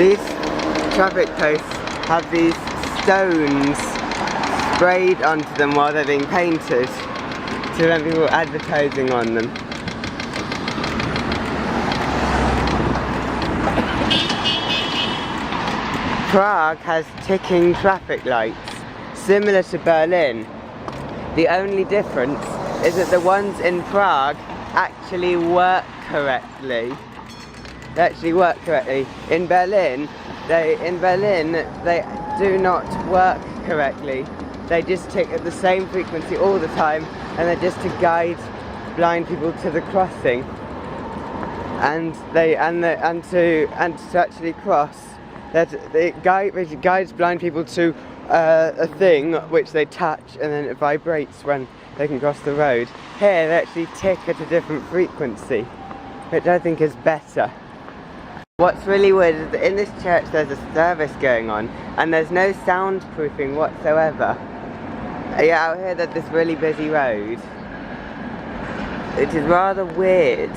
These traffic posts have these stones sprayed onto them while they're being painted to prevent people advertising on them. Prague has ticking traffic lights, similar to Berlin. The only difference is that the ones in Prague actually work correctly. They actually work correctly. In Berlin, they do not work correctly. They just tick at the same frequency all the time, and they're just to guide blind people to the crossing, and to actually cross. It guides blind people to a thing which they touch, and then it vibrates when they can cross the road. Here they actually tick at a different frequency, which I think is better. What's really weird is that in this church there's a service going on, and there's no soundproofing whatsoever. Yeah, out here there's this really busy road. It is rather weird.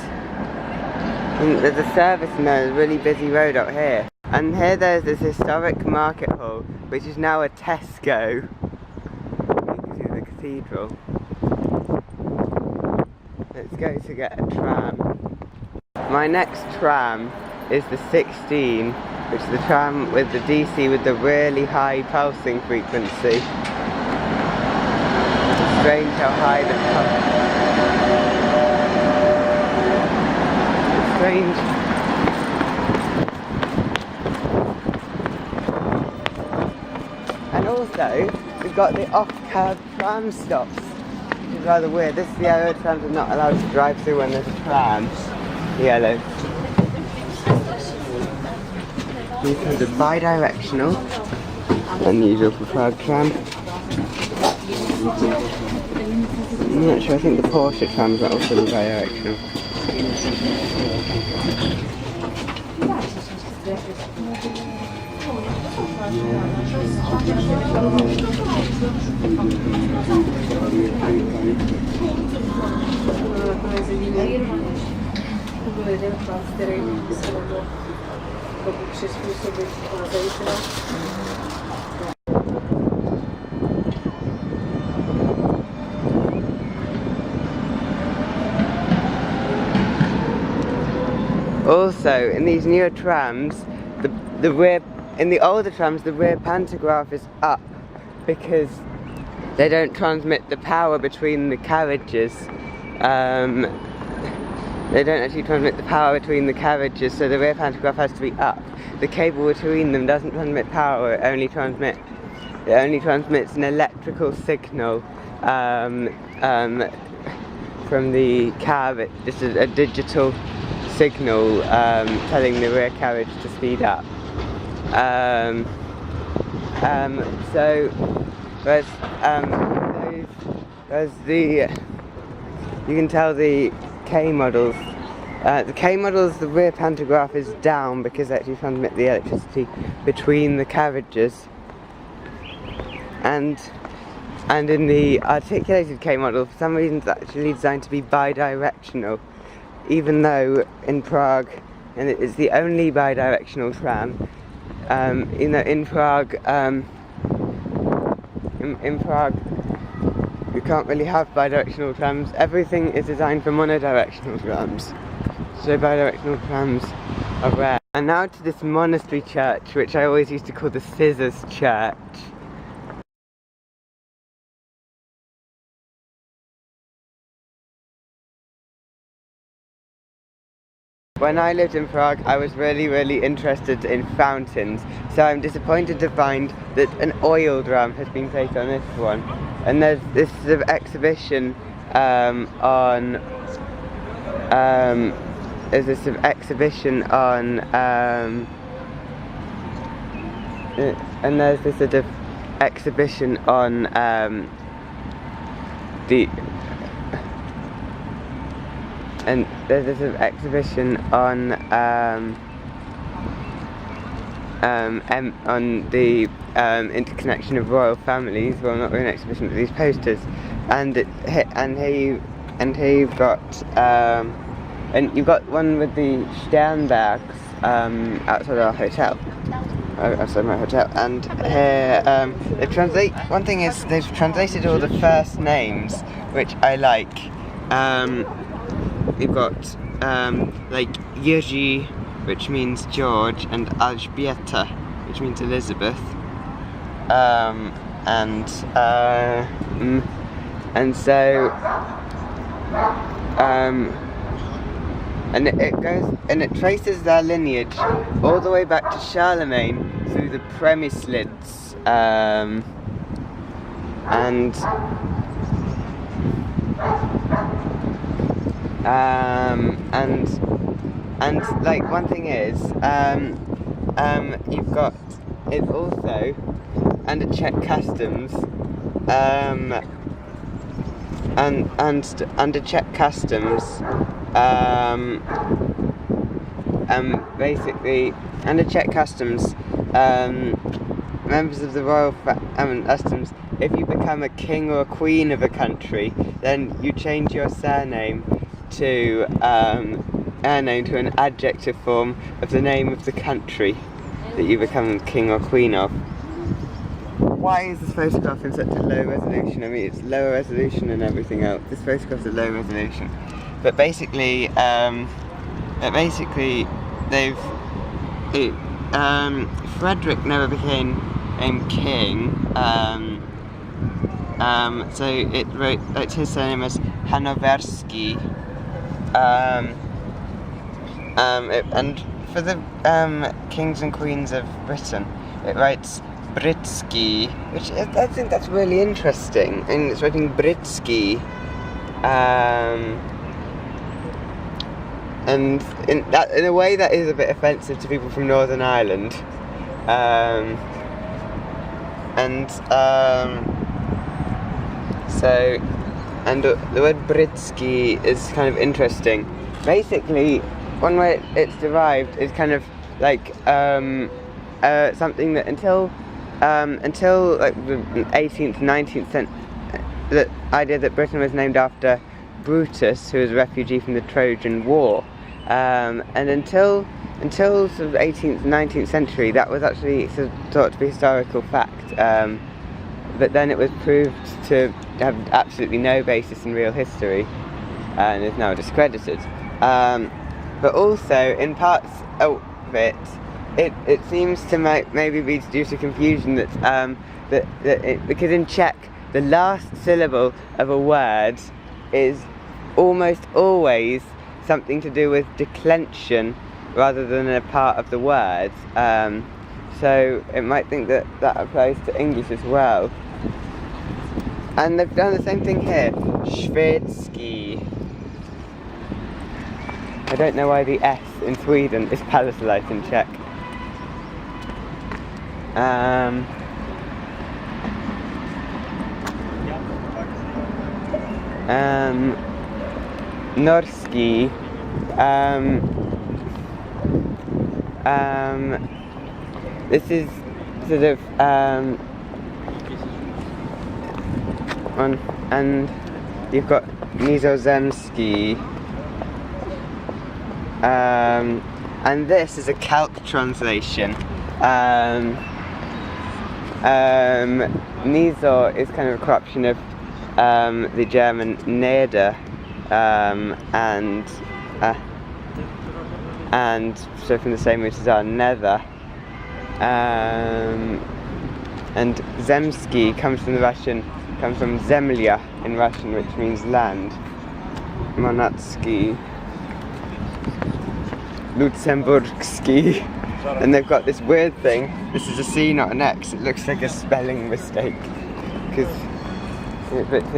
There's a service and there's a really busy road out here. And here there's this historic market hall, which is now a Tesco. You can see the cathedral. Let's go to get a tram. My next tram is the 16, which is the tram with the DC with the really high pulsing frequency. It's strange how high the It's strange. And also, we've got the off-curb tram stops, which is rather weird. This is the area trams are not allowed to drive through when there's a tram. Yellow. These ones are bi-directional, unusual for Prague tram. I'm not sure, I think the Porsche trams are also bi-directional. Also, in these newer trams, in the older trams, the rear pantograph is up because they don't transmit the power between the carriages. They don't actually transmit the power between the carriages, so the rear pantograph has to be up. The cable between them doesn't transmit power, it only transmits an electrical signal from the cab. It's just a digital signal telling the rear carriage to speed up. So there's you can tell the K models. The K models, the rear pantograph is down because they actually transmit the electricity between the carriages. And in the articulated K model, for some reason it's actually designed to be bi-directional, even though in Prague, and it is the only bi-directional tram. In Prague, in Prague, you can't really have bi-directional trams. Everything is designed for monodirectional trams, so bi-directional trams are rare. And now to this monastery church, which I always used to call the Scissors Church. When I lived in Prague, I was really interested in fountains, so I'm disappointed to find that an oil drum has been placed on this one. And there's this sort of exhibition and there's this sort of exhibition on the interconnection of royal families. Well, not really an exhibition, but these posters. And here you've got one with the Sternbergs, outside our hotel. Outside my hotel, and here one thing is they've translated all the first names, which I like. We've got like Jerzy, which means George, and Elżbieta, which means Elizabeth, and so and it goes and it traces their lineage all the way back to Charlemagne through the Przemyslids, and like one thing is you've got it also under Czech customs, and under Czech customs, basically under Czech customs, members of the royal customs, if you become a king or a queen of a country, then you change your surname to an adjective form of the name of the country that you become king or queen of. Why is this photograph in such a low resolution? I mean, it's lower resolution and everything else. This photograph's a low resolution. But basically, Frederick never became king, so it wrote his surname as Hanoversky, and for the kings and queens of Britain, it writes Britsky, which I think that's really interesting, and it's writing Britsky, and in a way that is a bit offensive to people from Northern Ireland, the word Britsky is kind of interesting. Basically, one way it's derived is kind of like something that until like the 18th, 19th century, the idea that Britain was named after Brutus, who was a refugee from the Trojan War, and until sort of 18th, 19th century, that was actually thought to be historical fact. But then it was proved to have absolutely no basis in real history, and is now discredited. But also, in parts of it seems to maybe be due to confusion because in Czech, the last syllable of a word is almost always something to do with declension rather than a part of the word. So it might think that applies to English as well. And they've done the same thing here. Szwedzki. I don't know why the S in Sweden is palisade in Czech. Norski. This is sort of and you've got Nizozemski, and this is a calc translation. Nizo is kind of a corruption of the German Neder, and so from the same root as our nether. And Zemski comes from Zemlya in Russian, which means land. Monatsky, Luxemburgski, and they've got this weird thing. This is a C, not an X. It looks like a spelling mistake because it's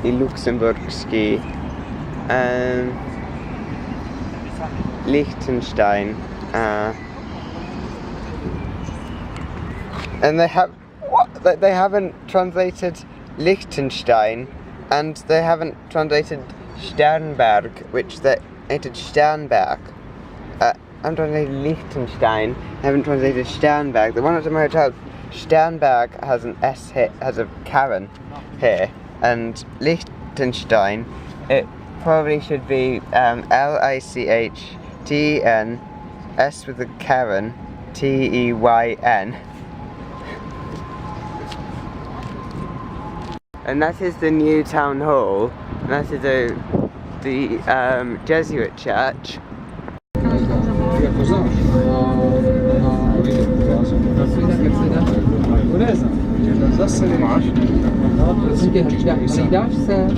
Luxemburgski. Liechtenstein, and they haven't translated Liechtenstein, and they haven't translated Sternberg, which they translated Sternberg. I'm translating Liechtenstein. I haven't translated Sternberg. The one at the hotel, Sternberg has an S here, has a Karen here, and Liechtenstein, it probably should be Liechtenstein, S with a Karen, T-E-Y-N. And that is the new town hall. And that is the Jesuit church. Zase máš? No, prosím tě, hlídáš se?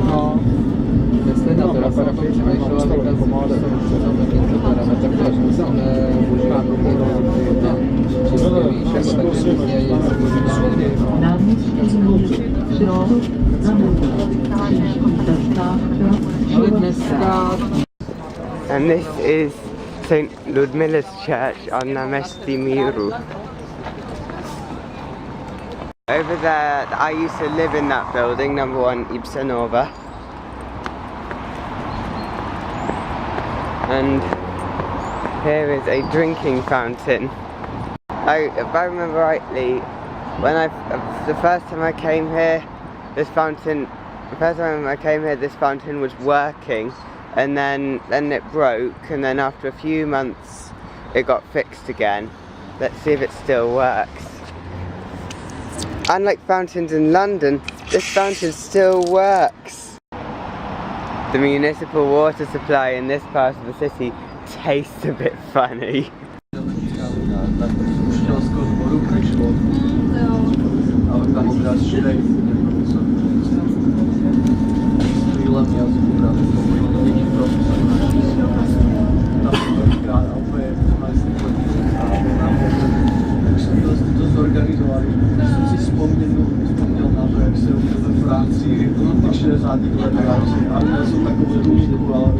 No. Jestli na to jsem o tom přemýšlela, tak jsem něco parametr, takže jsem možná čistě víš, jako tak různě ale dneska... And this is St. Ludmila's church on Náměstí Míru. Over there, I used to live in that building, number 1 Ibsenova. And here is a drinking fountain. If I remember rightly, the first time I came here, this fountain was working, and then it broke, and then after a few months it got fixed again. Let's see if it still works. Unlike fountains in London, this fountain still works. The municipal water supply in this part of the city tastes a bit funny. v těch 60. letech, ale jsou takové tu ale